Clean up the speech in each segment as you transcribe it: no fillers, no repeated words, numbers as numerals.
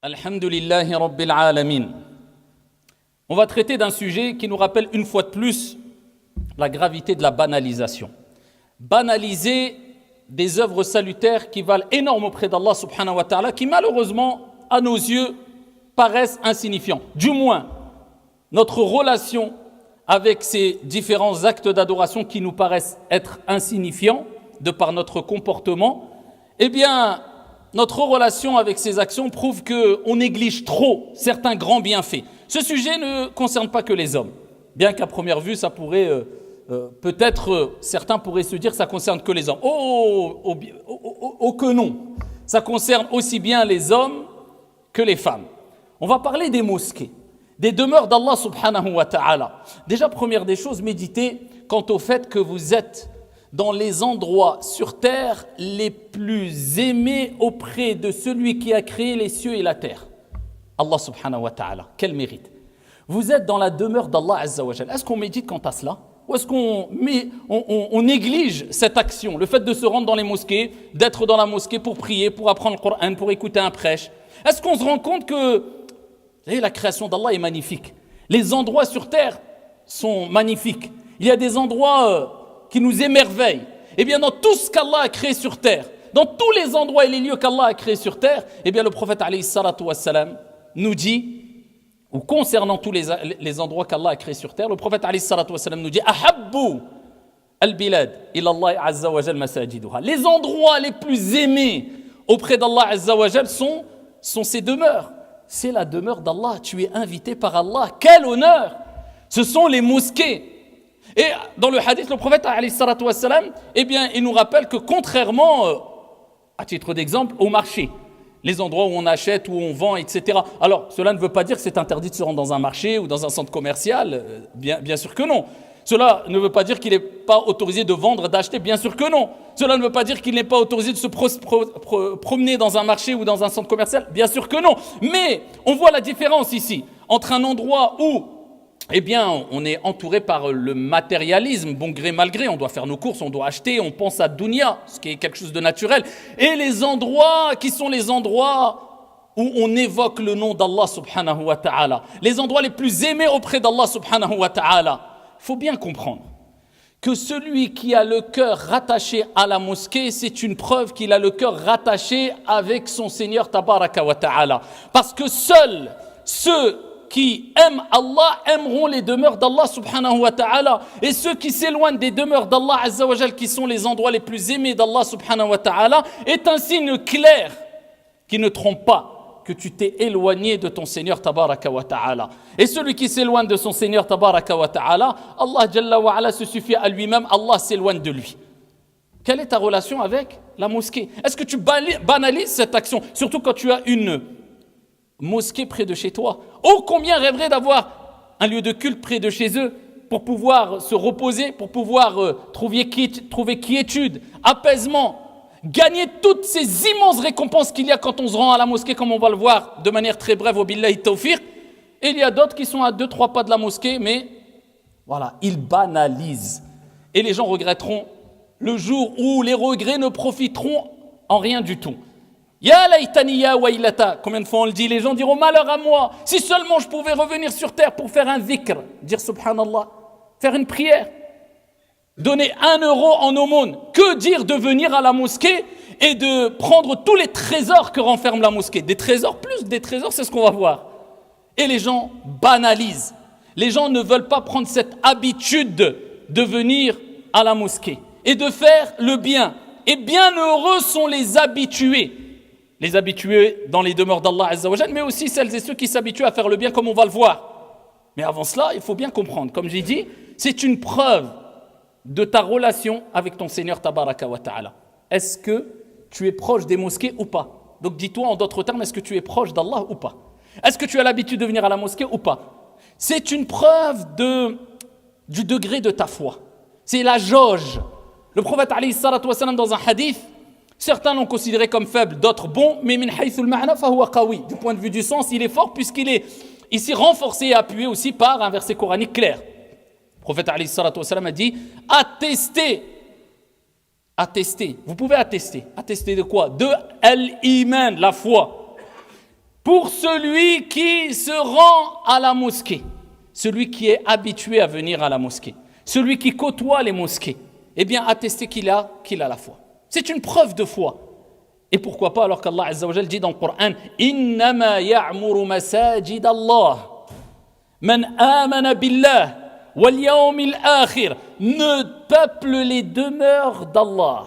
Alhamdulillahi Rabbil Alamin. On va traiter d'un sujet qui nous rappelle une fois de plus la gravité de la banalisation. Banaliser des œuvres salutaires qui valent énormément auprès d'Allah subhanahu wa ta'ala, qui malheureusement, à nos yeux, paraissent insignifiants. Du moins, notre relation avec ces différents actes d'adoration qui nous paraissent être insignifiants de par notre comportement, eh bien, notre relation avec ces actions prouve qu'on néglige trop certains grands bienfaits. Ce sujet ne concerne pas que les hommes, bien qu'à première vue, ça pourrait, certains pourraient se dire que ça concerne que les hommes. Oh que non, ça concerne aussi bien les hommes que les femmes. On va parler des mosquées, des demeures d'Allah subhanahu wa ta'ala. Déjà, première des choses, méditez quant au fait que vous êtes dans les endroits sur terre les plus aimés auprès de celui qui a créé les cieux et la terre. Allah subhanahu wa ta'ala, quel mérite. Vous êtes dans la demeure d'Allah azza wa jal. Est-ce qu'on médite quant à cela? Ou est-ce qu'on néglige cette action, le fait de se rendre dans les mosquées, d'être dans la mosquée pour prier, pour apprendre le Coran, pour écouter un prêche? Est-ce qu'on se rend compte que la création d'Allah est magnifique? Les endroits sur terre sont magnifiques. Il y a des endroits qui nous émerveillent. Eh bien, dans tout ce qu'Allah a créé sur terre, dans tous les endroits et les lieux qu'Allah a créés sur terre, eh bien, le prophète alayhi salatu wassalam nous dit, ou concernant tous les endroits qu'Allah a créés sur terre, le prophète alayhi salatu wassalam nous dit ahabbu al-bilad ila Allah azza wa jal masajiduha. Les endroits les plus aimés auprès d'Allah azza wa jal sont ces demeures. C'est la demeure d'Allah. Tu es invité par Allah. Quel honneur! Ce sont les mosquées. Et dans le hadith, le prophète alayhi salatu wassalam, eh bien, il nous rappelle que contrairement, à titre d'exemple, au marché, les endroits où on achète, où on vend, etc. Alors, cela ne veut pas dire que c'est interdit de se rendre dans un marché ou dans un centre commercial, bien sûr que non. Cela ne veut pas dire qu'il n'est pas autorisé de vendre, d'acheter, bien sûr que non. Cela ne veut pas dire qu'il n'est pas autorisé de se promener dans un marché ou dans un centre commercial, bien sûr que non. Mais on voit la différence ici entre un endroit où eh bien, on est entouré par le matérialisme, bon gré mal gré, on doit faire nos courses, on doit acheter, on pense à dunya, ce qui est quelque chose de naturel, et les endroits qui sont les endroits où on évoque le nom d'Allah subhanahu wa ta'ala, les endroits les plus aimés auprès d'Allah subhanahu wa ta'ala. Il faut bien comprendre que celui qui a le cœur rattaché à la mosquée, c'est une preuve qu'il a le cœur rattaché avec son Seigneur tabaraka wa ta'ala, parce que seuls ceux qui aiment Allah aimeront les demeures d'Allah subhanahu wa ta'ala, et ceux qui s'éloignent des demeures d'Allah azza wa jal, qui sont les endroits les plus aimés d'Allah subhanahu wa ta'ala, est un signe clair qui ne trompe pas que tu t'es éloigné de ton Seigneur tabaraka wa ta'ala. Et celui qui s'éloigne de son Seigneur tabaraka wa ta'ala, Allah jalla wa ala se suffit à lui-même, Allah s'éloigne de lui. Quelle est ta relation avec la mosquée? Est-ce que tu banalises cette action, surtout quand tu as une mosquée près de chez toi? Oh, combien rêveraient d'avoir un lieu de culte près de chez eux pour pouvoir se reposer, pour pouvoir trouver quiétude, apaisement, gagner toutes ces immenses récompenses qu'il y a quand on se rend à la mosquée, comme on va le voir de manière très brève au billahi tawfiq. Et il y a d'autres qui sont à 2-3 pas de la mosquée, mais voilà, ils banalisent. Et les gens regretteront le jour où les regrets ne profiteront en rien du tout. Ya laytani ya waylata, combien de fois on le dit, les gens diront malheur à moi, si seulement je pouvais revenir sur terre pour faire un dhikr, dire subhanallah, faire une prière, donner 1 euro en aumône. Que dire de venir à la mosquée et de prendre tous les trésors que renferme la mosquée? Des trésors, plus des trésors, c'est ce qu'on va voir. Et les gens banalisent. Les gens ne veulent pas prendre cette habitude de venir à la mosquée et de faire le bien. Et bienheureux sont les habitués dans les demeures d'Allah azza wa jal, mais aussi celles et ceux qui s'habituent à faire le bien, comme on va le voir. Mais avant cela, il faut bien comprendre, comme j'ai dit, c'est une preuve de ta relation avec ton Seigneur tabaraka wa ta'ala. Est-ce que tu es proche des mosquées ou pas? Donc dis-toi en d'autres termes, est-ce que tu es proche d'Allah ou pas? Est-ce que tu as l'habitude de venir à la mosquée ou pas? C'est une preuve du degré de ta foi. C'est la jauge. Le prophète alayhi salatu wassalam, dans un hadith, certains l'ont considéré comme faible, d'autres bons, mais min haythul ma'na fa huwa qawi. Du point de vue du sens, il est fort puisqu'il est ici renforcé et appuyé aussi par un verset coranique clair. Le prophète alayhi salatu wassalam a dit attestez. Vous pouvez attester. Attester de quoi? De al-iman, la foi. pour celui qui se rend à la mosquée, celui qui est habitué à venir à la mosquée, celui qui côtoie les mosquées, eh bien, attester qu'il a la foi. C'est une preuve de foi. Et pourquoi pas alors qu'Allah Azza wa Jal dit dans le Coran « Innama ya'muru masajid Allah man amana billah wal yawmil akhir » Ne peuple les demeures d'Allah,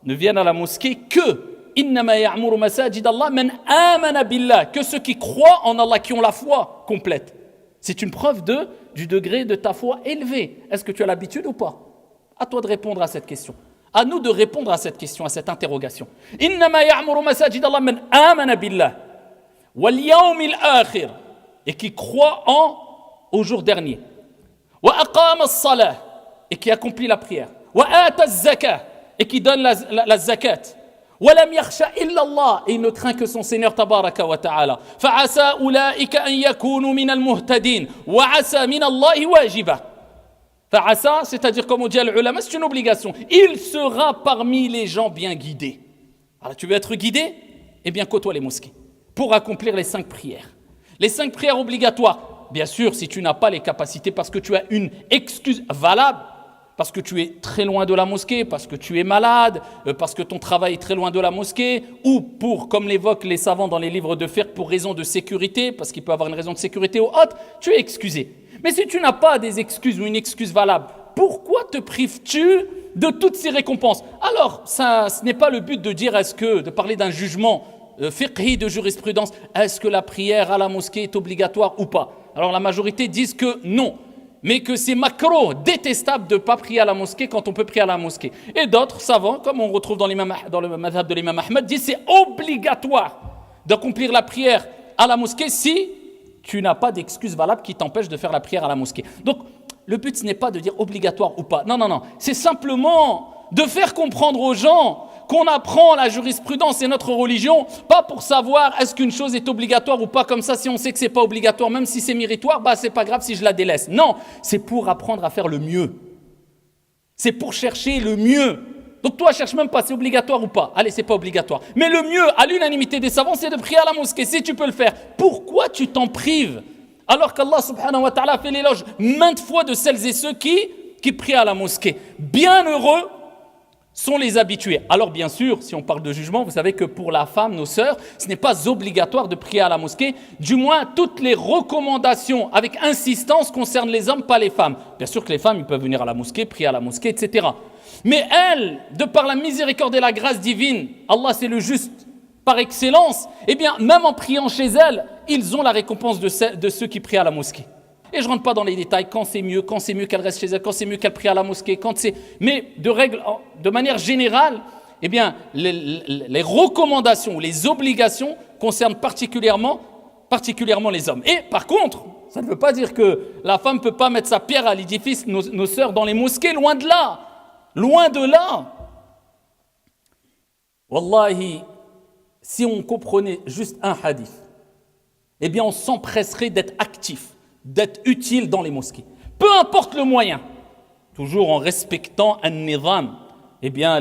ne viennent à la mosquée que Innama ya'muru masajid Allah man amana billah, que ceux qui croient en Allah, qui ont la foi complète. C'est une preuve du degré de ta foi élevé. Est-ce que tu as l'habitude ou pas? À toi de répondre à cette question. À nous de répondre à cette question, à cette interrogation. Innama ya'muru masajid Allah man amana billah wal yawmil akhir, et qui croit au jour dernier. Wa aqama as-salah, et qui accomplit la prière. Wa ata az-zakah, et qui donne la zakat. ولم يخشى إلا الله, et il ne craint que son Seigneur تبارك وتعالى. فعسى أولئك أن يكونوا من المهتدين وعسى من الله واجبة. فعسى, c'est-à-dire comme on dit à l'ulama, c'est une obligation. Il sera parmi les gens bien guidés. Alors tu veux être guidé? Eh bien côtoie les mosquées pour accomplir les 5 prières. Les 5 prières obligatoires. Bien sûr, si tu n'as pas les capacités parce que tu as une excuse valable, parce que tu es très loin de la mosquée, parce que tu es malade, parce que ton travail est très loin de la mosquée, ou pour, comme l'évoquent les savants dans les livres de fiqh, pour raison de sécurité, parce qu'il peut avoir une raison de sécurité ou autre, tu es excusé. Mais si tu n'as pas des excuses ou une excuse valable, pourquoi te prives-tu de toutes ces récompenses? Alors, ce n'est pas le but de dire, de parler d'un jugement fiqhi de jurisprudence, est-ce que la prière à la mosquée est obligatoire ou pas? Alors la majorité disent que non, mais que c'est macro, détestable de ne pas prier à la mosquée quand on peut prier à la mosquée. Et d'autres savants, comme on retrouve dans le madhab de l'imam Ahmed, disent que c'est obligatoire d'accomplir la prière à la mosquée si tu n'as pas d'excuse valable qui t'empêche de faire la prière à la mosquée. Donc, le but, ce n'est pas de dire obligatoire ou pas. Non, c'est simplement de faire comprendre aux gens qu'on apprend la jurisprudence et notre religion, pas pour savoir est-ce qu'une chose est obligatoire ou pas, comme ça, si on sait que c'est pas obligatoire, même si c'est méritoire, c'est pas grave si je la délaisse. Non, c'est pour apprendre à faire le mieux. C'est pour chercher le mieux. Donc toi, cherche même pas, c'est obligatoire ou pas. Allez, c'est pas obligatoire. Mais le mieux, à l'unanimité des savants, c'est de prier à la mosquée, si tu peux le faire. Pourquoi tu t'en prives? Alors qu'Allah subhanahu wa ta'ala fait l'éloge maintes fois de celles et ceux qui prient à la mosquée. Bienheureux sont les habitués. Alors bien sûr, si on parle de jugement, vous savez que pour la femme, nos sœurs, ce n'est pas obligatoire de prier à la mosquée. Du moins, toutes les recommandations avec insistance concernent les hommes, pas les femmes. Bien sûr que les femmes, ils peuvent venir à la mosquée, prier à la mosquée, etc. Mais elles, de par la miséricorde et la grâce divine, Allah c'est le juste par excellence, eh bien même en priant chez elles, ils ont la récompense de ceux qui prient à la mosquée. Et je ne rentre pas dans les détails, quand c'est mieux qu'elle reste chez elle, quand c'est mieux qu'elle prie à la mosquée, mais de manière générale, eh bien, les recommandations ou les obligations concernent particulièrement les hommes. Et par contre, ça ne veut pas dire que la femme ne peut pas mettre sa pierre à l'édifice, nos sœurs, dans les mosquées, loin de là. Loin de là. Wallahi, si on comprenait juste un hadith, eh bien on s'empresserait d'être actif, d'être utile dans les mosquées. Peu importe le moyen, toujours en respectant un nizam, eh bien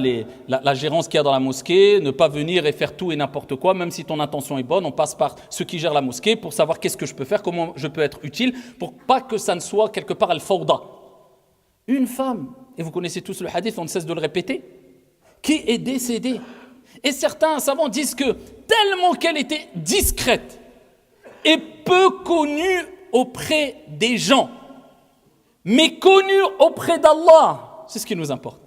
la gérance qu'il y a dans la mosquée, ne pas venir et faire tout et n'importe quoi, même si ton intention est bonne, on passe par ceux qui gèrent la mosquée pour savoir qu'est-ce que je peux faire, comment je peux être utile, pour pas que ça ne soit quelque part al-fawda. Une femme, et vous connaissez tous le hadith, on ne cesse de le répéter, qui est décédée. Et certains savants disent que tellement qu'elle était discrète et peu connue auprès des gens, mais connue auprès d'Allah, c'est ce qui nous importe.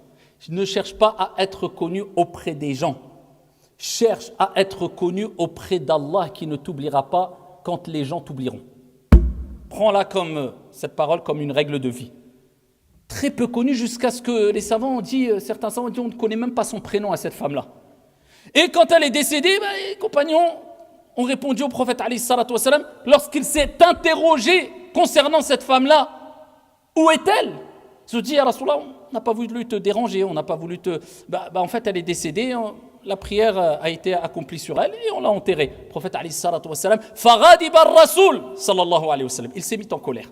Ne cherche pas à être connu auprès des gens. Cherche à être connu auprès d'Allah qui ne t'oubliera pas quand les gens t'oublieront. Prends-la comme cette parole comme une règle de vie. Très peu connue jusqu'à ce que les savants ont dit, certains savants ont dit, on ne connaît même pas son prénom à cette femme-là. Et quand elle est décédée, les compagnons ont répondu au prophète alayhi salatu wassalam, lorsqu'il s'est interrogé concernant cette femme-là, où est-elle? Ils se sont dit, ya Rasulallah, on n'a pas voulu te déranger, on n'a pas voulu te... en fait, elle est décédée, la prière a été accomplie sur elle et on l'a enterrée. Le prophète alayhi salatu wassalam, faghadiba ar-rasoul sallallahu alayhi wa sallam, il s'est mis en colère.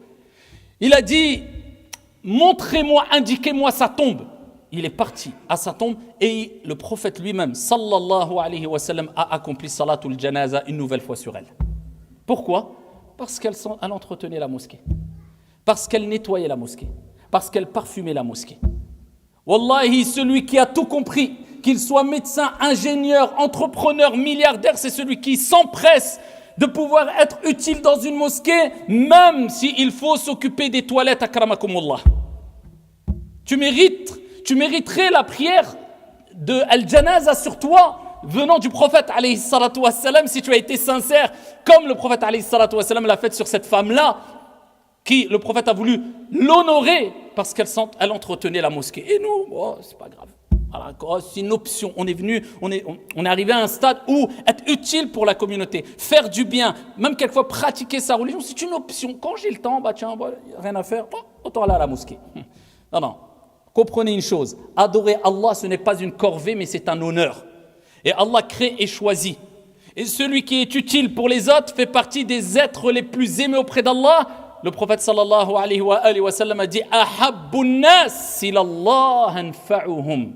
Il a dit, montrez-moi, indiquez-moi sa tombe. Il est parti à sa tombe et le prophète lui-même, sallallahu alayhi wa sallam, a accompli salatul janaza une nouvelle fois sur elle. Pourquoi? Parce qu'elle entretenait la mosquée, parce qu'elle nettoyait la mosquée, parce qu'elle parfumait la mosquée. Wallahi, celui qui a tout compris, qu'il soit médecin, ingénieur, entrepreneur, milliardaire, c'est celui qui s'empresse de pouvoir être utile dans une mosquée, même s'il faut s'occuper des toilettes, akramakumullah. Tu mériterais la prière de Al-Janaza sur toi, venant du prophète alayhi salatu wassalam, si tu as été sincère, comme le prophète alayhi salatu wassalam l'a fait sur cette femme-là, qui le prophète a voulu l'honorer parce qu'elle entretenait la mosquée. Et nous, c'est pas grave. Voilà, c'est une option. On est arrivé à un stade où être utile pour la communauté, faire du bien, même quelquefois pratiquer sa religion, c'est une option. Quand j'ai le temps, rien à faire, autant aller à la mosquée. Non. Comprenez une chose, adorer Allah, ce n'est pas une corvée, mais c'est un honneur. Et Allah crée et choisit. Et celui qui est utile pour les autres fait partie des êtres les plus aimés auprès d'Allah. Le prophète sallallahu alayhi wa sallam a dit « Ahabbun nas ilallah anfa'uhum »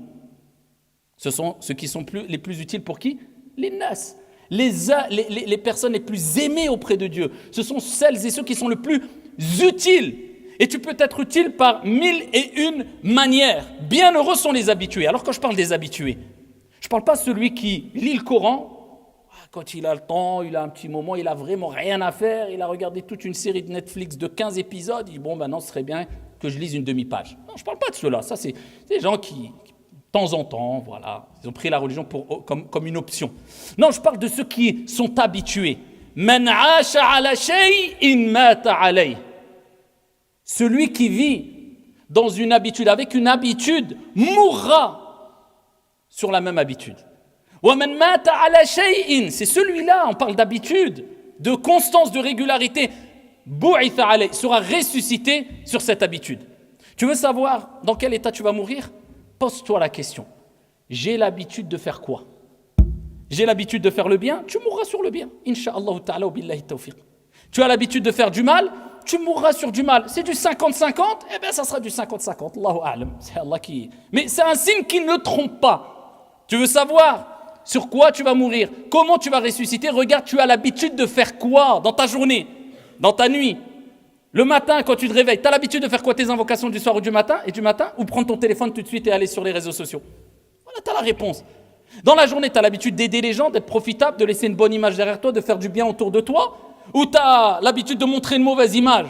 Ce sont ceux qui sont les plus utiles pour qui? Les nas. Les personnes les plus aimées auprès de Dieu. Ce sont celles et ceux qui sont le plus utiles. Et tu peux être utile par 1001 manières. Bienheureux sont les habitués. Alors quand je parle des habitués, je ne parle pas de celui qui lit le Coran. Quand il a le temps, il a un petit moment, il n'a vraiment rien à faire. Il a regardé toute une série de Netflix de 15 épisodes. Il dit, maintenant, ce serait bien que je lise une demi-page. Non, je ne parle pas de ceux-là. Ça, c'est des gens qui, de temps en temps, voilà, ils ont pris la religion comme une option. Non, je parle de ceux qui sont habitués. Man 'asha 'ala shay'in mata 'alayh. Celui qui vit dans une habitude, avec une habitude, mourra sur la même habitude. وَمَنْ مَاتَ عَلَى شَيْءٍ, c'est celui-là, on parle d'habitude, de constance, de régularité, بُعِثَ عَلَيْهِ, sera ressuscité sur cette habitude. Tu veux savoir dans quel état tu vas mourir? Pose-toi la question. J'ai l'habitude de faire quoi? J'ai l'habitude de faire le bien, tu mourras sur le bien. Inch'Allah ta'ala wa billahi tawfiq. Tu as l'habitude de faire du mal, tu mourras sur du mal. C'est du 50-50, eh bien ça sera du 50-50. Allahu a'lam. C'est Allah qui... Mais c'est un signe qui ne trompe pas. Tu veux savoir sur quoi tu vas mourir? Comment tu vas ressusciter? Regarde, tu as l'habitude de faire quoi dans ta journée, dans ta nuit? Le matin, quand tu te réveilles, tu as l'habitude de faire quoi? Tes invocations du soir ou du matin? Ou prendre ton téléphone tout de suite et aller sur les réseaux sociaux? Voilà, tu as la réponse. Dans la journée, tu as l'habitude d'aider les gens, d'être profitable, de laisser une bonne image derrière toi, de faire du bien autour de toi? Ou tu as l'habitude de montrer une mauvaise image?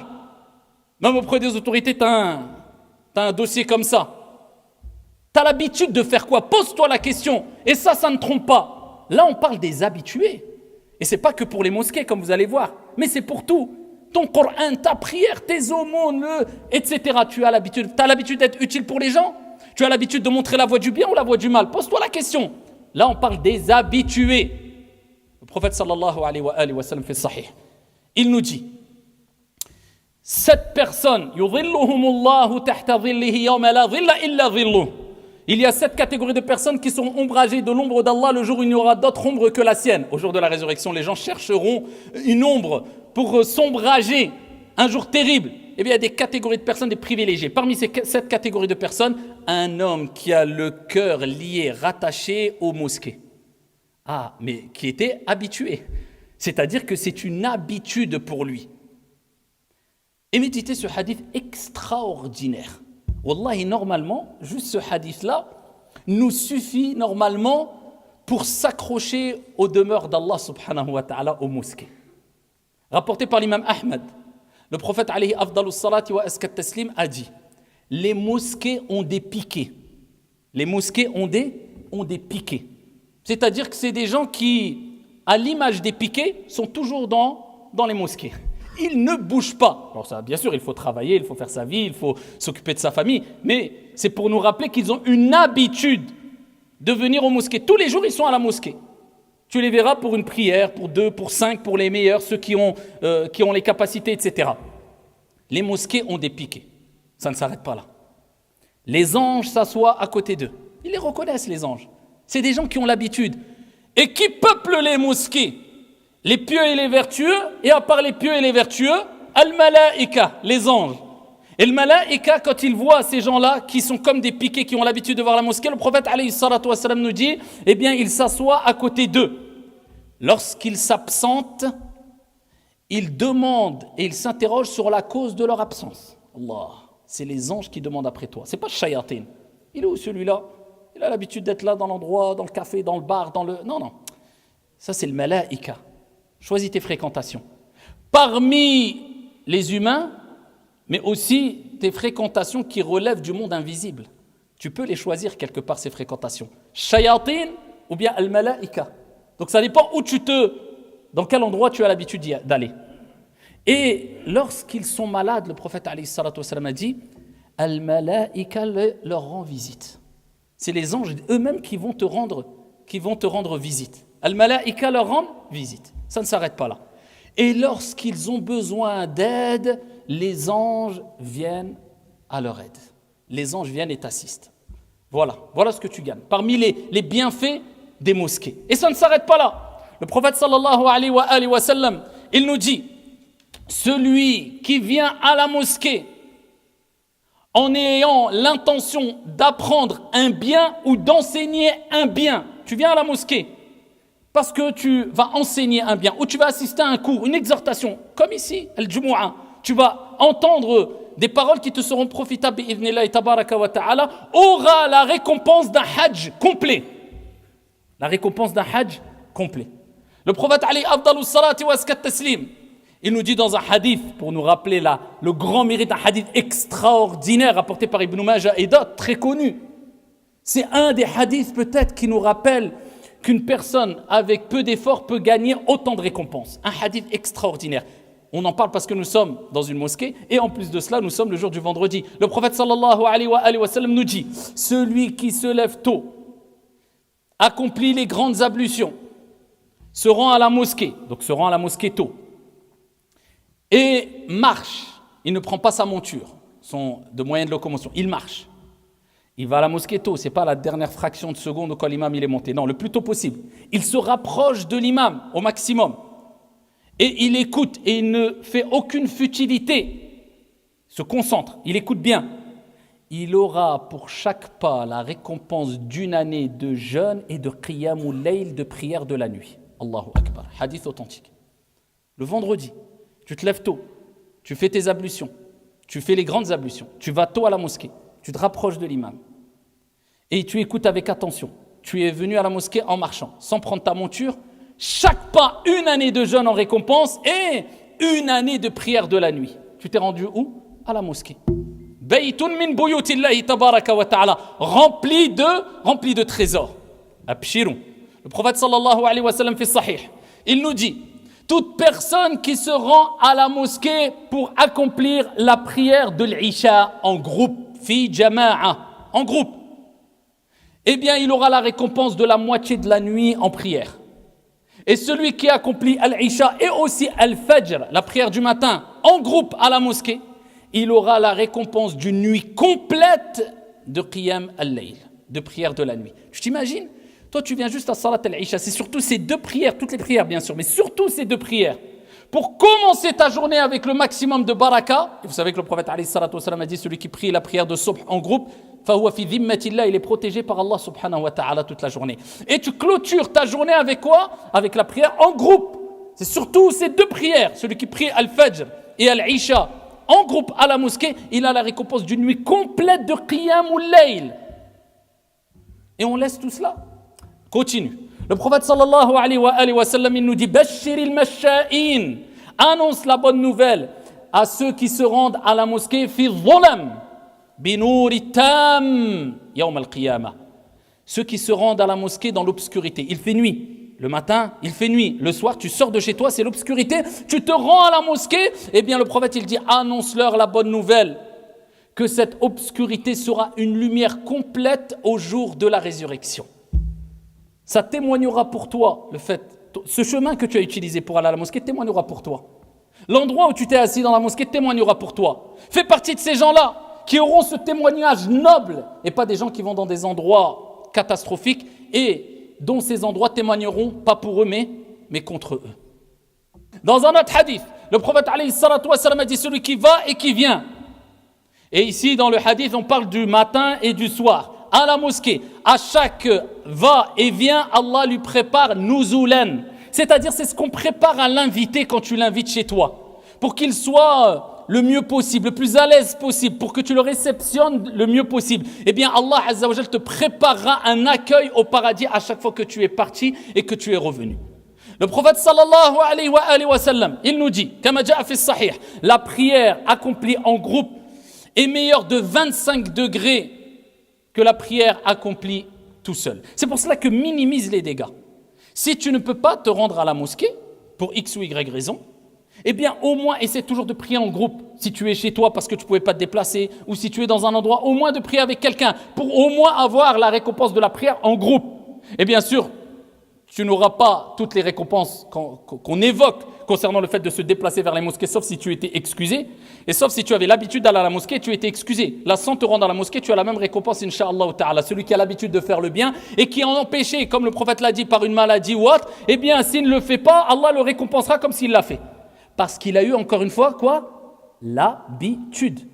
Même auprès des autorités, tu as un dossier comme ça. Tu as l'habitude de faire quoi? Pose-toi la question. Et ça ne trompe pas. Là, on parle des habitués. Et ce n'est pas que pour les mosquées, comme vous allez voir. Mais c'est pour tout. Ton Coran, ta prière, tes aumônes, etc. Tu as l'habitude d'être utile pour les gens? Tu as l'habitude de montrer la voie du bien ou la voie du mal? Pose-toi la question. Là, on parle des habitués. Le prophète sallallahu alayhi wa sallam fait sahih. Il nous dit, 7 personnes, yudhilluhumullahu tahta dhillihi yawma la dhilla illa dhilluh. Il y a 7 catégories de personnes qui sont ombragées de l'ombre d'Allah le jour où il n'y aura d'autre ombre que la sienne. Au jour de la résurrection, les gens chercheront une ombre pour s'ombrager un jour terrible. Eh bien, il y a des catégories de personnes, des privilégiés. Parmi ces 7 catégories de personnes, un homme qui a le cœur lié, rattaché aux mosquées. Ah, mais qui était habitué. C'est-à-dire que c'est une habitude pour lui. Et méditez ce hadith extraordinaire. Wallahi, normalement, juste ce hadith-là nous suffit normalement pour s'accrocher aux demeures d'Allah subhanahu wa ta'ala aux mosquées. Rapporté par l'imam Ahmed, le prophète alayhi afdalus salati wa askat taslim a dit, les mosquées ont des piquets. Les mosquées ont des piquets. C'est-à-dire que c'est des gens qui, à l'image des piquets, sont toujours dans les mosquées. Ils ne bougent pas. Alors ça, bien sûr, il faut travailler, il faut faire sa vie, il faut s'occuper de sa famille, mais c'est pour nous rappeler qu'ils ont une habitude de venir aux mosquées. Tous les jours, ils sont à la mosquée. Tu les verras pour une prière, pour 2, pour 5, pour les meilleurs, ceux qui ont les capacités, etc. Les mosquées ont des piquets. Ça ne s'arrête pas là. Les anges s'assoient à côté d'eux. Ils les reconnaissent, les anges. C'est des gens qui ont l'habitude. Et qui peuplent les mosquées? Les pieux et les vertueux, et à part les pieux et les vertueux, al-malaïka, les anges. Et le malaïka, quand il voit ces gens-là qui sont comme des piquets, qui ont l'habitude de voir la mosquée, le prophète alayhi salatu wa salam nous dit, eh bien, il s'assoit à côté d'eux. Lorsqu'ils s'absentent, ils demandent et ils s'interrogent sur la cause de leur absence. Allah, c'est les anges qui demandent après toi. C'est pas le shayatin. Il est où celui-là? Il a l'habitude d'être là dans l'endroit, dans le café, dans le bar, dans le... Non. Ça, c'est le malaïka. Choisis tes fréquentations. Parmi les humains, mais aussi tes fréquentations qui relèvent du monde invisible. Tu peux les choisir quelque part, ces fréquentations. Shayatin ou bien al-malaïka. Donc ça dépend dans quel endroit tu as l'habitude d'aller. Et lorsqu'ils sont malades, le prophète alayhi salatu wassalam a dit, al-malaïka leur rend visite. C'est les anges eux-mêmes qui vont te rendre visite. Al-malaïka leur rend visite. Ça ne s'arrête pas là. Et lorsqu'ils ont besoin d'aide, les anges viennent à leur aide. Les anges viennent et t'assistent. Voilà ce que tu gagnes. Parmi les bienfaits des mosquées. Et ça ne s'arrête pas là. Le prophète sallallahu alayhi wa sallam, il nous dit, celui qui vient à la mosquée en ayant l'intention d'apprendre un bien ou d'enseigner un bien. Tu viens à la mosquée parce que tu vas enseigner un bien ou tu vas assister à un cours, une exhortation, comme ici, al-Jumu'ah. Tu vas entendre des paroles qui te seront profitables, bi'idhnillahi tabaraka wa ta'ala, aura la récompense d'un hajj complet. La récompense d'un hajj complet. Le prophète alayhi afdalus salati wa askat taslim, il nous dit dans un hadith, pour nous rappeler le grand mérite, un hadith extraordinaire apporté par Ibn Majah et d'autres, très connu. C'est un des hadiths peut-être qui nous rappelle qu'une personne avec peu d'efforts peut gagner autant de récompenses. Un hadith extraordinaire. On en parle parce que nous sommes dans une mosquée et en plus de cela, nous sommes le jour du vendredi. Le prophète sallallahu alayhi wa sallam nous dit, celui qui se lève tôt, accomplit les grandes ablutions, se rend à la mosquée, donc se rend à la mosquée tôt, et marche. Il ne prend pas sa monture, de moyen de locomotion. Il marche. Il va à la mosquée tôt. Ce n'est pas la dernière fraction de seconde quand l'imam il est monté. Non, le plus tôt possible. Il se rapproche de l'imam au maximum. Et il écoute et il ne fait aucune futilité. Il se concentre. Il écoute bien. Il aura pour chaque pas la récompense d'une année de jeûne et de qiyamul layl, de prière de la nuit. Allahu Akbar. Hadith authentique. Le vendredi. Tu te lèves tôt, tu fais tes ablutions, tu fais les grandes ablutions, tu vas tôt à la mosquée, tu te rapproches de l'imam et tu écoutes avec attention. Tu es venu à la mosquée en marchant, sans prendre ta monture, chaque pas une année de jeûne en récompense et une année de prière de la nuit. Tu t'es rendu où? À la mosquée. Baytun min buyutillahi tabaraka wa ta'ala, rempli de trésors. Abshirun. Le prophète sallallahu alayhi wa sallam fait sahih. Il nous dit, toute personne qui se rend à la mosquée pour accomplir la prière de l'Isha en groupe, fi jama'a, en groupe, eh bien il aura la récompense de la moitié de la nuit en prière. Et celui qui accomplit al-Isha et aussi al-Fajr, la prière du matin, en groupe à la mosquée, il aura la récompense d'une nuit complète de qiyam al-layl, de prière de la nuit. Tu t'imagines? Toi, tu viens juste à Salat al-Isha. C'est surtout ces deux prières, toutes les prières bien sûr, mais surtout ces deux prières. Pour commencer ta journée avec le maximum de baraka, et vous savez que le prophète alayhi salatu wassalam a dit, celui qui prie la prière de subh en groupe, fahuwa fi dhimmatillah, il est protégé par Allah subhanahu wa ta'ala toute la journée. Et tu clôtures ta journée avec quoi? Avec la prière en groupe. C'est surtout ces deux prières. Celui qui prie al-Fajr et al-Isha en groupe à la mosquée, il a la récompense d'une nuit complète de qiyamul layl. Et on laisse tout cela. Continue. Le prophète sallallahu alayhi wa sallam, il nous dit, Bashiril masha'in, annonce la bonne nouvelle à ceux qui se rendent à la mosquée, fi dhulam, binuri tam, yawm al-qiyamah. Ceux qui se rendent à la mosquée dans l'obscurité. Il fait nuit. Le matin, il fait nuit. Le soir, tu sors de chez toi, c'est l'obscurité. Tu te rends à la mosquée. Eh bien, le prophète, il dit, annonce-leur la bonne nouvelle, que cette obscurité sera une lumière complète au jour de la résurrection. Ça témoignera pour toi, le fait, ce chemin que tu as utilisé pour aller à la mosquée témoignera pour toi. L'endroit où tu t'es assis dans la mosquée témoignera pour toi. Fais partie de ces gens-là qui auront ce témoignage noble et pas des gens qui vont dans des endroits catastrophiques et dont ces endroits témoigneront pas pour eux mais contre eux. Dans un autre hadith, le prophète alayhi salatu wa sallam a dit, celui qui va et qui vient. Et ici dans le hadith on parle du matin et du soir. À la mosquée, à chaque va et vient, Allah lui prépare nuzulan, C'est-à-dire, c'est ce qu'on prépare à l'invité quand tu l'invites chez toi. Pour qu'il soit le mieux possible, le plus à l'aise possible, pour que tu le réceptionnes le mieux possible. Eh bien, Allah Azza wa Jal te préparera un accueil au paradis à chaque fois que tu es parti et que tu es revenu. Le prophète sallallahu alayhi wa sallam, il nous dit, kama ja'a fi sahih, la prière accomplie en groupe est meilleure de 25 degrés que la prière accomplie tout seul. C'est pour cela que minimise les dégâts. Si tu ne peux pas te rendre à la mosquée, pour X ou Y raison, eh bien au moins essaie toujours de prier en groupe. Si tu es chez toi parce que tu ne pouvais pas te déplacer, ou si tu es dans un endroit, au moins de prier avec quelqu'un, pour au moins avoir la récompense de la prière en groupe. Et bien sûr, tu n'auras pas toutes les récompenses qu'on évoque concernant le fait de se déplacer vers les mosquées, sauf si tu étais excusé, et sauf si tu avais l'habitude d'aller à la mosquée et tu étais excusé. Là, sans te rendre à la mosquée, tu as la même récompense, incha'Allah ta'ala. Celui qui a l'habitude de faire le bien et qui en empêché, comme le prophète l'a dit, par une maladie ou autre, eh bien, s'il ne le fait pas, Allah le récompensera comme s'il l'a fait. Parce qu'il a eu, encore une fois, quoi? L'habitude.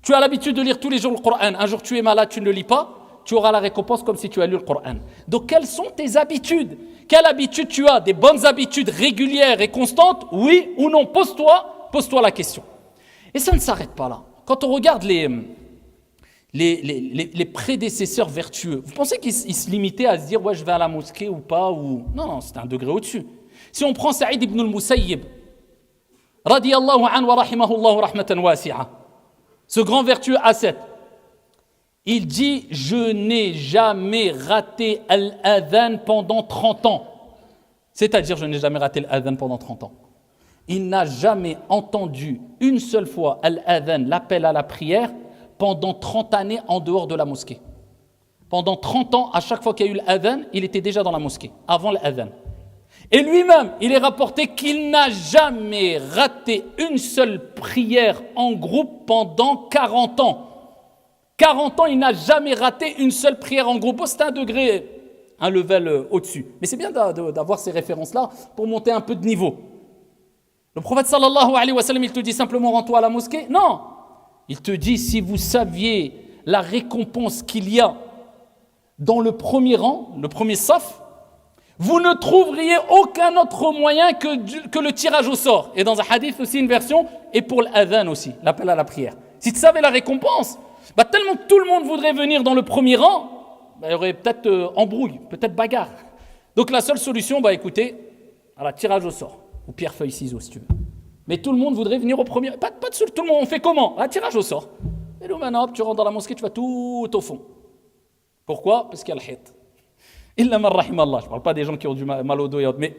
Tu as l'habitude de lire tous les jours le Coran. Un jour, tu es malade, tu ne le lis pas. Tu auras la récompense comme si tu as lu le Coran. Donc, quelles sont tes habitudes? Quelle habitude tu as? Des bonnes habitudes régulières et constantes? Oui ou non? Pose-toi la question. Et ça ne s'arrête pas là. Quand on regarde les prédécesseurs vertueux, vous pensez qu'ils se limitaient à se dire ouais, je vais à la mosquée ou pas ou... Non, c'était un degré au-dessus. Si on prend Saïd ibn al-Musayyib, radiyallahu anhu wa rahimahullahu rahmatan wasi'a, ce grand vertueux ascète, il dit « Je n'ai jamais raté al-adhan pendant 30 ans. » C'est-à-dire, je n'ai jamais raté al-adhan pendant 30 ans. Il n'a jamais entendu une seule fois al-adhan, l'appel à la prière, pendant 30 années en dehors de la mosquée. Pendant 30 ans, à chaque fois qu'il y a eu l'adhan, il était déjà dans la mosquée, avant l'adhan. Et lui-même, il est rapporté qu'il n'a jamais raté une seule prière en groupe pendant 40 ans. 40 ans, il n'a jamais raté une seule prière en groupe. C'est un degré, un level au-dessus. Mais c'est bien d'avoir ces références-là pour monter un peu de niveau. Le prophète sallallahu alayhi wa sallam, il te dit simplement rends-toi à la mosquée? Non. Il te dit si vous saviez la récompense qu'il y a dans le premier rang, le premier saf, vous ne trouveriez aucun autre moyen que le tirage au sort. Et dans un hadith aussi, une version, et pour l'adhan aussi, l'appel à la prière. Si tu savais la récompense, tellement que tout le monde voudrait venir dans le premier rang, il y aurait peut-être embrouille, peut-être bagarre. Donc la seule solution, écoutez, tirage au sort, ou pierre, feuille, ciseaux si tu veux. Mais tout le monde voudrait venir au premier, pas de seul, tout le monde, on fait comment? Tirage au sort. Et là maintenant, tu rentres dans la mosquée, tu vas tout au fond. Pourquoi? Parce qu'il y a le hit. Illa man rahimallah. Je ne parle pas des gens qui ont du mal au dos et autres, mais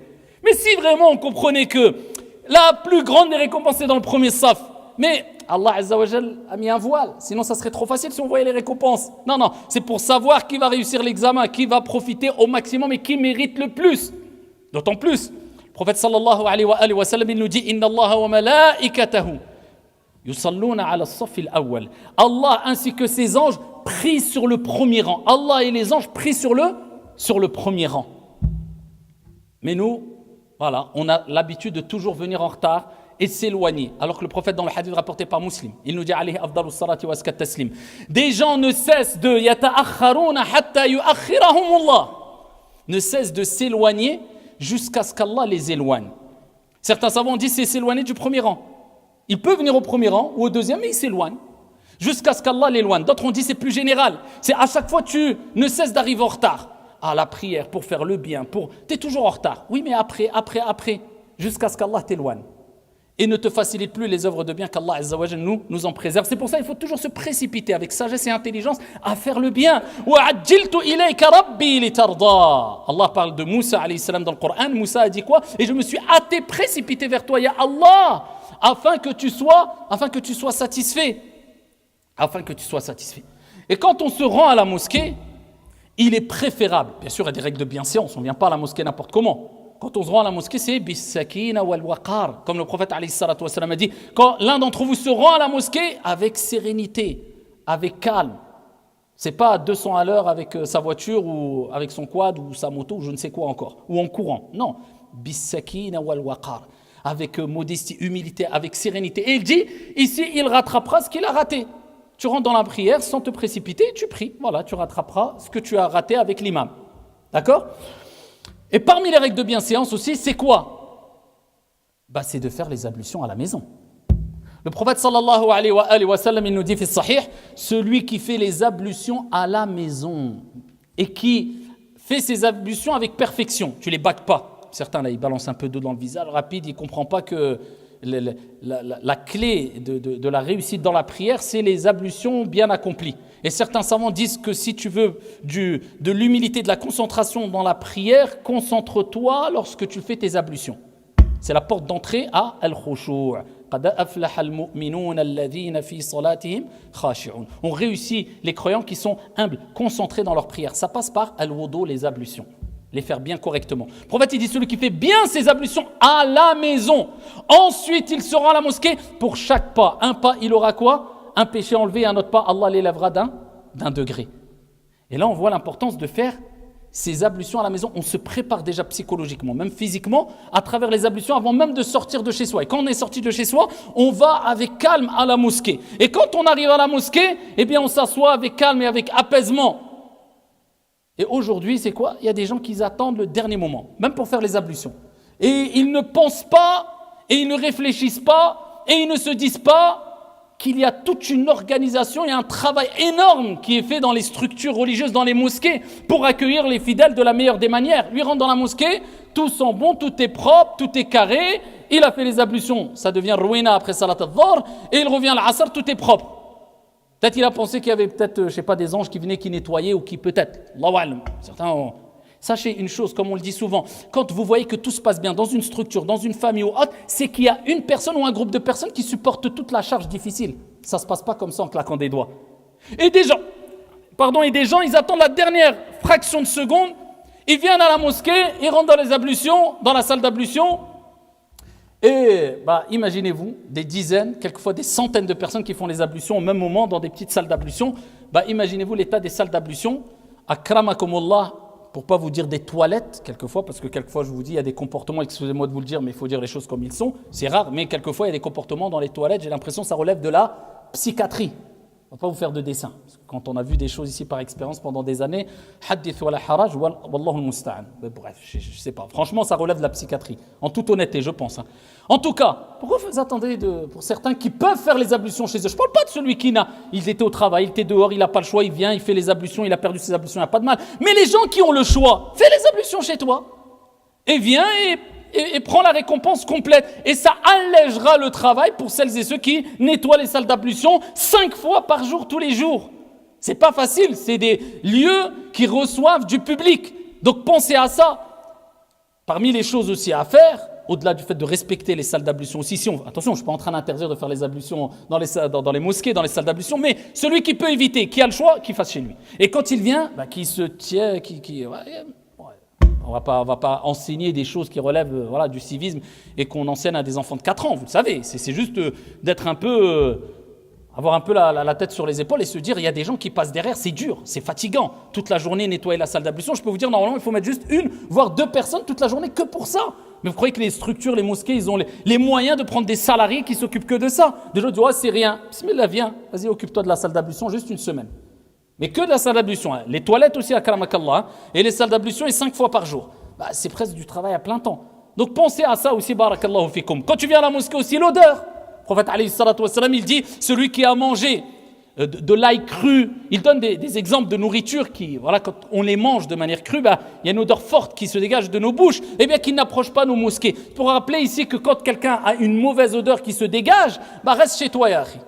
si vraiment on comprenait que la plus grande des récompenses est dans le premier saf, mais Allah Azza wa Jal a mis un voile, sinon ça serait trop facile si on voyait les récompenses. Non, c'est pour savoir qui va réussir l'examen, qui va profiter au maximum et qui mérite le plus. D'autant plus, le prophète sallallahu alayhi wa sallam, il nous dit Inna Allah wa malaikatahu yusalluna ala as-saff al-awwal. Allah ainsi que ses anges prient sur le premier rang. Allah et les anges prient sur le premier rang. Mais nous, on a l'habitude de toujours venir en retard et s'éloigner. Alors que le prophète dans le hadith rapporté par Muslim, il nous dit alayhi afdalus salati wa askat taslim. Des gens ne cessent de yata'akharuna hatta yu'akhirahumullah. Ne cessent de s'éloigner jusqu'à ce qu'Allah les éloigne. Certains savants disent c'est s'éloigner du premier rang. Il peut venir au premier rang ou au deuxième, mais il s'éloigne jusqu'à ce qu'Allah l'éloigne. D'autres ont dit c'est plus général. C'est à chaque fois tu ne cesses d'arriver en retard. La prière pour faire le bien, t'es toujours en retard. Oui, mais après, jusqu'à ce qu'Allah t'éloigne. Et ne te facilite plus les œuvres de bien qu'Allah Azza wa Jal nous en préserve. C'est pour ça qu'il faut toujours se précipiter avec sagesse et intelligence à faire le bien. Allah parle de Moussa alayhi salam dans le Coran. Moussa a dit quoi? Et je me suis hâté, précipité vers toi, ya Allah, afin que tu sois satisfait. Afin que tu sois satisfait. Et quand on se rend à la mosquée, il est préférable, bien sûr il y a des règles de bienséance, on ne vient pas à la mosquée n'importe comment. Quand on se rend à la mosquée, c'est bis-sakina wal-waqar, comme le prophète alayhi salatu wassalam a dit, quand l'un d'entre vous se rend à la mosquée avec sérénité, avec calme. C'est pas à 200 à l'heure avec sa voiture ou avec son quad ou sa moto ou je ne sais quoi encore, ou en courant. Non, bis-sakina wal-waqar, avec modestie, humilité, avec sérénité. Et il dit, ici il rattrapera ce qu'il a raté. Tu rentres dans la prière sans te précipiter, tu pries. Voilà, tu rattraperas ce que tu as raté avec l'imam. D'accord ? Et parmi les règles de bienséance aussi, c'est quoi? C'est de faire les ablutions à la maison. Le prophète sallallahu alayhi wa sallam, il nous dit, celui qui fait les ablutions à la maison et qui fait ses ablutions avec perfection, tu les bacs pas. Certains, là, ils balancent un peu d'eau dans le visage rapide, ils ne comprennent pas que la clé de la réussite dans la prière, c'est les ablutions bien accomplies. Et certains savants disent que si tu veux de l'humilité, de la concentration dans la prière, concentre-toi lorsque tu fais tes ablutions. C'est la porte d'entrée à al-khushu'. On réussit les croyants qui sont humbles, concentrés dans leur prière. Ça passe par al-wudu, les ablutions. Les faire bien correctement. Le prophète il dit celui qui fait bien ses ablutions à la maison, ensuite il sera à la mosquée, pour chaque pas, un pas il aura quoi? Un péché enlevé, un autre pas, Allah l'élèvera d'un degré. Et là on voit l'importance de faire ces ablutions à la maison. On se prépare déjà psychologiquement, même physiquement, à travers les ablutions avant même de sortir de chez soi. Et quand on est sorti de chez soi, on va avec calme à la mosquée. Et quand on arrive à la mosquée, eh bien on s'assoit avec calme et avec apaisement. Et aujourd'hui, c'est quoi? Il y a des gens qui attendent le dernier moment, même pour faire les ablutions. Et ils ne pensent pas, et ils ne réfléchissent pas, et ils ne se disent pas qu'il y a toute une organisation et un travail énorme qui est fait dans les structures religieuses, dans les mosquées, pour accueillir les fidèles de la meilleure des manières. Lui rentre dans la mosquée, tout sent bon, tout est propre, tout est carré, il a fait les ablutions, ça devient ruina après salat al-dhuhr, et il revient à l'asr, tout est propre. Peut-être il a pensé qu'il y avait peut-être, des anges qui venaient, qui nettoyaient ou qui peut-être. Allahu a'lam. Certains Sachez une chose, comme on le dit souvent, quand vous voyez que tout se passe bien dans une structure, dans une famille ou autre, c'est qu'il y a une personne ou un groupe de personnes qui supportent toute la charge difficile. Ça ne se passe pas comme ça en claquant des doigts. Et des gens, ils attendent la dernière fraction de seconde, ils viennent à la mosquée, ils rentrent dans les ablutions, dans la salle d'ablution, et imaginez-vous, des dizaines, quelquefois des centaines de personnes qui font les ablutions au même moment dans des petites salles d'ablution. Imaginez-vous l'état des salles d'ablution. Akramakumullah, pour pas vous dire des toilettes, quelquefois, parce que quelquefois je vous dis, il y a des comportements, excusez-moi de vous le dire, mais il faut dire les choses comme ils sont. C'est rare, mais quelquefois il y a des comportements dans les toilettes, j'ai l'impression que ça relève de la psychiatrie. On ne va pas vous faire de dessin. Parce que quand on a vu des choses ici par expérience pendant des années, hadith wa la haraj, wallahu al-musta'an. Bref, je ne sais pas. Franchement, ça relève de la psychiatrie. En toute honnêteté, je pense. En tout cas, pourquoi vous attendez pour certains qui peuvent faire les ablutions chez eux? Je ne parle pas de celui qui n'a. Il était au travail, il était dehors, il n'a pas le choix, il vient, il fait les ablutions, il a perdu ses ablutions, il n'y a pas de mal. Mais les gens qui ont le choix, fais les ablutions chez toi. Et viens et prends la récompense complète. Et ça allègera le travail pour celles et ceux qui nettoient les salles d'ablution 5 fois par jour, tous les jours. C'est pas facile, c'est des lieux qui reçoivent du public. Donc pensez à ça. Parmi les choses aussi à faire, au-delà du fait de respecter les salles d'ablution aussi, attention, je ne suis pas en train d'interdire de faire les ablutions dans les mosquées, dans les salles d'ablution, mais celui qui peut éviter, qui a le choix, qu'il fasse chez lui. Et quand il vient, qu'il se tient, on va pas enseigner des choses qui relèvent du civisme et qu'on enseigne à des enfants de 4 ans, vous le savez. C'est juste d'être un peu, avoir un peu la tête sur les épaules et se dire, il y a des gens qui passent derrière, c'est dur, c'est fatigant. Toute la journée, nettoyer la salle d'ablution, je peux vous dire, normalement, il faut mettre juste 1, voire 2 personnes toute la journée que pour ça. Mais vous croyez que les structures, les mosquées, ils ont les moyens de prendre des salariés qui s'occupent que de ça? Des gens disent, c'est rien. Bismillah, viens, vas-y, occupe-toi de la salle d'ablution juste 1 semaine. Mais que de la salle d'ablution. Les toilettes aussi, à Karamakallah, et les salles d'ablution, et 5 fois par jour. C'est presque du travail à plein temps. Donc pensez à ça aussi, barakallahu fikum. Quand tu viens à la mosquée aussi, l'odeur. Le prophète alayhi salatu wassalam, il dit, celui qui a mangé de l'ail cru, il donne des exemples de nourriture qui, quand on les mange de manière crue, il y a une odeur forte qui se dégage de nos bouches, et bien qu'il n'approche pas nos mosquées. Pour rappeler ici que quand quelqu'un a une mauvaise odeur qui se dégage, reste chez toi, ya akhi.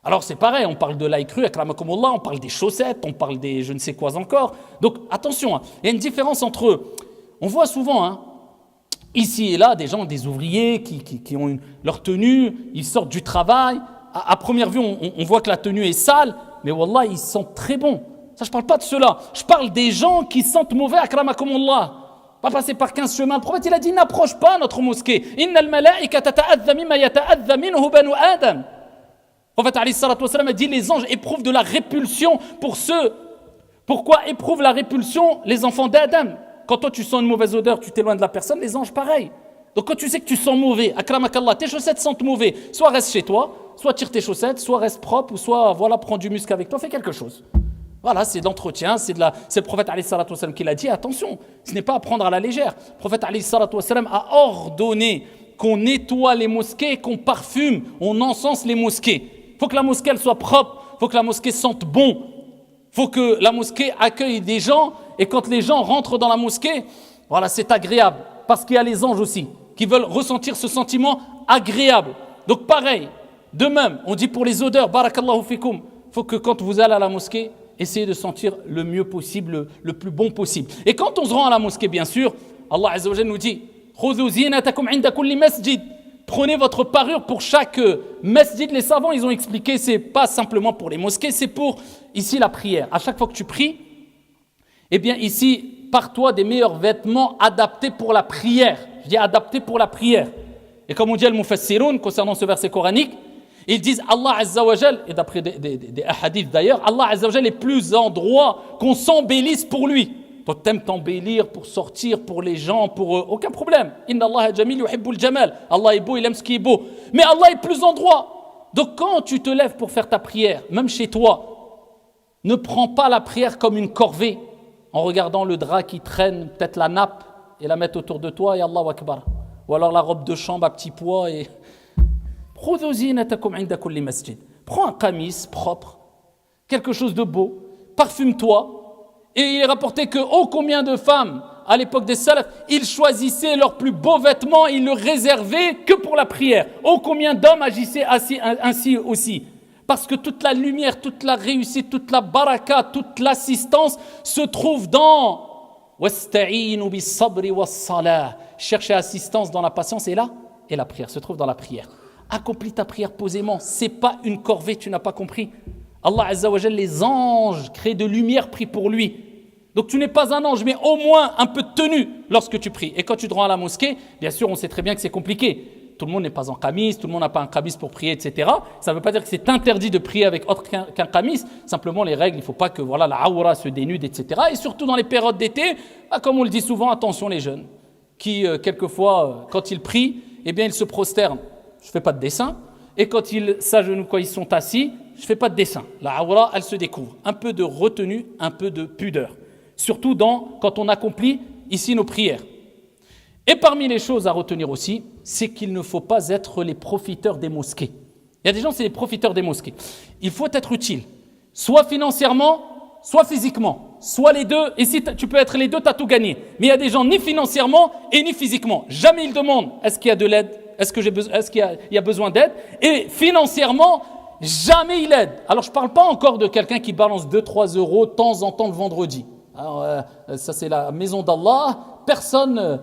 Alors c'est pareil, on parle de l'ail cru, akramakumullah, on parle des chaussettes, on parle des je ne sais quoi encore. Donc attention, il y a une différence entre eux. On voit souvent, ici et là, des gens, des ouvriers qui ont leur tenue, ils sortent du travail. À première vue, on voit que la tenue est sale, mais wallah, ils sentent très bon. Ça, je ne parle pas de cela. Je parle des gens qui sentent mauvais, akramakumullah. Pas passer par 15 chemins. Le prophète, il a dit, n'approche pas notre mosquée. Innal malaa'ikata tata'adha mimma yata'adha minhu banu Adam. Le prophète alayhi salatu wassalam a dit, les anges éprouvent de la répulsion pour ceux. Pourquoi éprouvent la répulsion les enfants d'Adam? Quand toi tu sens une mauvaise odeur, tu t'éloignes de la personne, les anges pareil. Donc quand tu sais que tu sens mauvais, akramakallah, tes chaussettes sentent mauvais, soit reste chez toi, soit tire tes chaussettes, soit reste propre, ou soit prends du musc avec toi, fais quelque chose. Voilà, c'est de l'entretien, c'est le prophète alayhi salatu wassalam qui l'a dit, attention, ce n'est pas à prendre à la légère. Le prophète alayhi salatu wassalam a ordonné qu'on nettoie les mosquées, qu'on parfume, on encense les mosquées. Il faut que la mosquée elle soit propre, il faut que la mosquée sente bon, il faut que la mosquée accueille des gens, et quand les gens rentrent dans la mosquée, voilà, c'est agréable, parce qu'il y a les anges aussi, qui veulent ressentir ce sentiment agréable. Donc pareil, de même, on dit pour les odeurs, barakallahu fikum, il faut que quand vous allez à la mosquée, essayez de sentir le mieux possible, le plus bon possible. Et quand on se rend à la mosquée, bien sûr, Allah Azza wa Jalla nous dit khudhu zinatakum 'inda kulli masjid. Prenez votre parure pour chaque masjid. Les savants, ils ont expliqué, c'est pas simplement pour les mosquées, c'est pour ici la prière. À chaque fois que tu pries, eh bien ici, pars-toi des meilleurs vêtements adaptés pour la prière. Je dis adaptés pour la prière. Et comme on dit al-Mufassirun concernant ce verset coranique, ils disent Allah Azza wa Jal, et d'après des hadiths d'ailleurs, Allah Azza wa Jal est plus en droit qu'on s'embellisse pour lui. Toi, t'aimes t'embellir pour sortir, pour les gens, pour eux, aucun problème. Inna Allah jamil yuhibbul jamal. Allah est beau, il aime ce qui est beau. Mais Allah est plus en droit. Donc quand tu te lèves pour faire ta prière, même chez toi, ne prends pas la prière comme une corvée, en regardant le drap qui traîne, peut-être la nappe, et la mettre autour de toi, et Allahu Akbar. Ou alors la robe de chambre à petit pois, et... Prends un qamis propre, quelque chose de beau, parfume-toi. Et il est rapporté que, oh combien de femmes, à l'époque des salafs, ils choisissaient leurs plus beaux vêtements, ils le réservaient que pour la prière. Oh combien d'hommes agissaient ainsi aussi. Parce que toute la lumière, toute la réussite, toute la baraka, toute l'assistance se trouve dans chercher assistance dans la patience et la prière se trouve dans la prière. Accomplis ta prière posément, c'est pas une corvée, tu n'as pas compris. Allah Azza wa Jalla, les anges créent de lumière pris pour lui. Donc tu n'es pas un ange, mais au moins un peu de tenue lorsque tu pries. Et quand tu te rends à la mosquée, bien sûr, on sait très bien que c'est compliqué. Tout le monde n'est pas en qamis, tout le monde n'a pas un qamis pour prier, etc. Ça ne veut pas dire que c'est interdit de prier avec autre qu'un qamis. Simplement, les règles, il ne faut pas que voilà, la aura se dénude, etc. Et surtout dans les périodes d'été, comme on le dit souvent, attention les jeunes, qui quelquefois, quand ils prient, eh bien ils se prosternent. Je ne fais pas de dessin. Et quand ils s'agenouillent, quand ils sont assis, je ne fais pas de dessin. La aura, elle se découvre. Un peu de retenue, un peu de pudeur. Surtout quand on accomplit ici nos prières. Et parmi les choses à retenir aussi, c'est qu'il ne faut pas être les profiteurs des mosquées. Il y a des gens, c'est les profiteurs des mosquées. Il faut être utile, soit financièrement, soit physiquement, soit les deux. Et si tu peux être les deux, tu as tout gagné. Mais il y a des gens ni financièrement et ni physiquement. Jamais ils demandent, est-ce qu'il y a de l'aide ? Est-ce qu'il y a besoin d'aide ? Et financièrement, jamais il aide. Alors je ne parle pas encore de quelqu'un qui balance 2-3 euros de temps en temps le vendredi. Alors, ça c'est la maison d'Allah. Personne,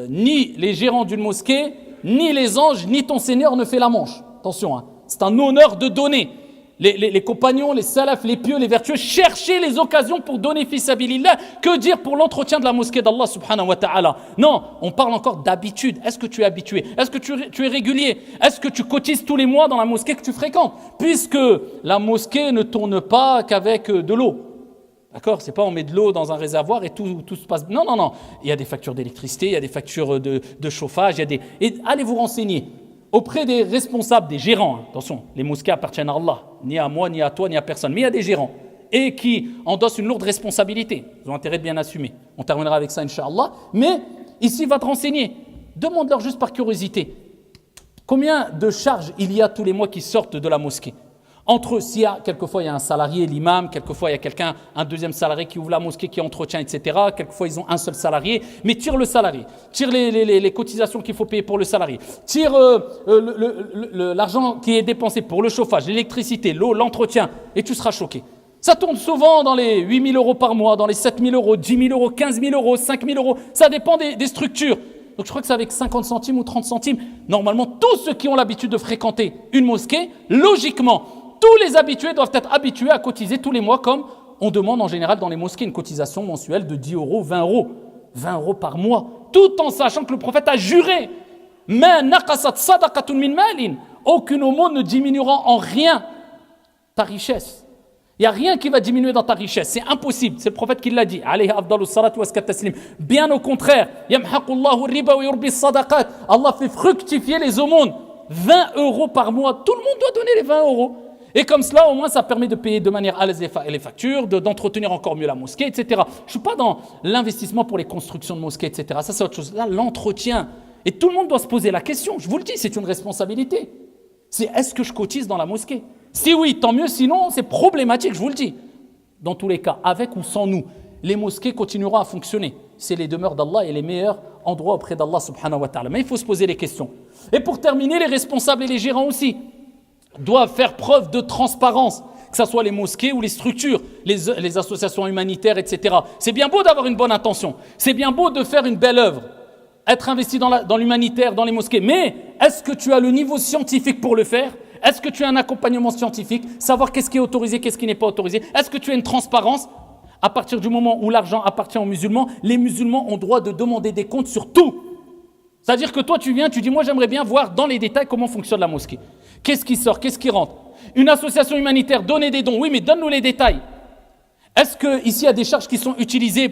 ni les gérants d'une mosquée, ni les anges, ni ton Seigneur ne fait la manche. Attention, c'est un honneur de donner. Les compagnons, les salafs, les pieux, les vertueux, cherchez les occasions pour donner fi sabilillah. Que dire pour l'entretien de la mosquée d'Allah subhanahu wa ta'ala? Non, on parle encore d'habitude. Est-ce que tu es habitué? Est-ce que tu es régulier? Est-ce que tu cotises tous les mois dans la mosquée que tu fréquentes? Puisque la mosquée ne tourne pas qu'avec de l'eau. D'accord? C'est pas on met de l'eau dans un réservoir et tout se passe. Non. Il y a des factures d'électricité, il y a des factures de chauffage, et allez vous renseigner. Auprès des responsables, des gérants, attention, les mosquées appartiennent à Allah, ni à moi, ni à toi, ni à personne, mais il y a des gérants, et qui endossent une lourde responsabilité, ils ont intérêt de bien assumer. On terminera avec ça, Inch'Allah, mais ici, va te renseigner, demande-leur juste par curiosité, combien de charges il y a tous les mois qui sortent de la mosquée? Entre eux, quelquefois il y a un salarié, l'imam, quelquefois il y a quelqu'un, un deuxième salarié qui ouvre la mosquée, qui entretient, etc. Quelquefois ils ont un seul salarié, mais tire le salarié, tire les cotisations qu'il faut payer pour le salarié, tire l'argent qui est dépensé pour le chauffage, l'électricité, l'eau, l'entretien, et tu seras choqué. Ça tourne souvent dans les 8 000 euros par mois, dans les 7 000 euros, 10 000 euros, 15 000 euros, 5 000 euros, ça dépend des structures. Donc je crois que c'est avec 50 centimes ou 30 centimes. Normalement, tous ceux qui ont l'habitude de fréquenter une mosquée, logiquement, tous les habitués doivent être habitués à cotiser tous les mois comme on demande en général dans les mosquées une cotisation mensuelle de 10 euros, 20 euros. 20 euros par mois, tout en sachant que le prophète a juré « Ma naqasat sadaqatun min malin » aucune aumône ne diminuera en rien ta richesse. Il n'y a rien qui va diminuer dans ta richesse, c'est impossible. C'est le prophète qui l'a dit. Alayhi afdalu salatu wa taslim. Bien au contraire, yamhaqullahu riba wa yurbi sadaqat. Allah fait fructifier les aumônes. 20 euros par mois, tout le monde doit donner les 20 euros. Et comme cela, au moins, ça permet de payer de manière à l'aise les factures, d'entretenir encore mieux la mosquée, etc. Je ne suis pas dans l'investissement pour les constructions de mosquées, etc. Ça, c'est autre chose. Là, l'entretien. Et tout le monde doit se poser la question. Je vous le dis, c'est une responsabilité. C'est est-ce que je cotise dans la mosquée? Si oui, tant mieux. Sinon, c'est problématique, je vous le dis. Dans tous les cas, avec ou sans nous, les mosquées continueront à fonctionner. C'est les demeures d'Allah et les meilleurs endroits auprès d'Allah subhanahu wa ta'ala. Mais il faut se poser les questions. Et pour terminer, les responsables et les gérants aussi doivent faire preuve de transparence, que ce soit les mosquées ou les structures, les associations humanitaires, etc. C'est bien beau d'avoir une bonne intention, c'est bien beau de faire une belle œuvre, être investi dans l'humanitaire, dans les mosquées, mais est-ce que tu as le niveau scientifique pour le faire? Est-ce que tu as un accompagnement scientifique, savoir qu'est-ce qui est autorisé, qu'est-ce qui n'est pas autorisé? Est-ce que tu as une transparence? À partir du moment où l'argent appartient aux musulmans, les musulmans ont droit de demander des comptes sur tout. C'est-à-dire que toi, tu viens, tu dis, moi, j'aimerais bien voir dans les détails comment fonctionne la mosquée. Qu'est-ce qui sort, qu'est-ce qui rentre? Une association humanitaire, donner des dons, oui, mais donne-nous les détails. Est-ce qu'ici, il y a des charges qui sont utilisées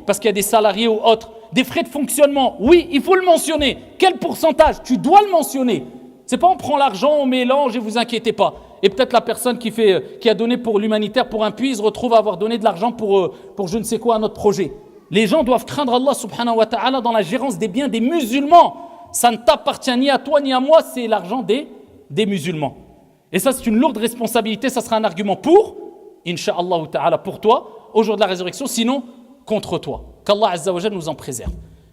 parce qu'il y a des salariés ou autres, des frais de fonctionnement? Oui, il faut le mentionner. Quel pourcentage? Tu dois le mentionner. C'est pas on prend l'argent, on mélange et vous inquiétez pas. Et peut-être la personne qui a donné pour l'humanitaire pour un puits, se retrouve à avoir donné de l'argent pour je ne sais quoi à notre projet. Les gens doivent craindre Allah subhanahu wa ta'ala dans la gérance des biens des musulmans. Ça ne t'appartient ni à toi ni à moi, c'est l'argent des musulmans. Et ça, c'est une lourde responsabilité, ça sera un argument pour, incha'Allah ta'ala, pour toi, au jour de la résurrection, sinon contre toi. Qu'Allah azza wa jalla nous en préserve.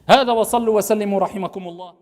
هذا وصلوا وسلموا رحمكم الله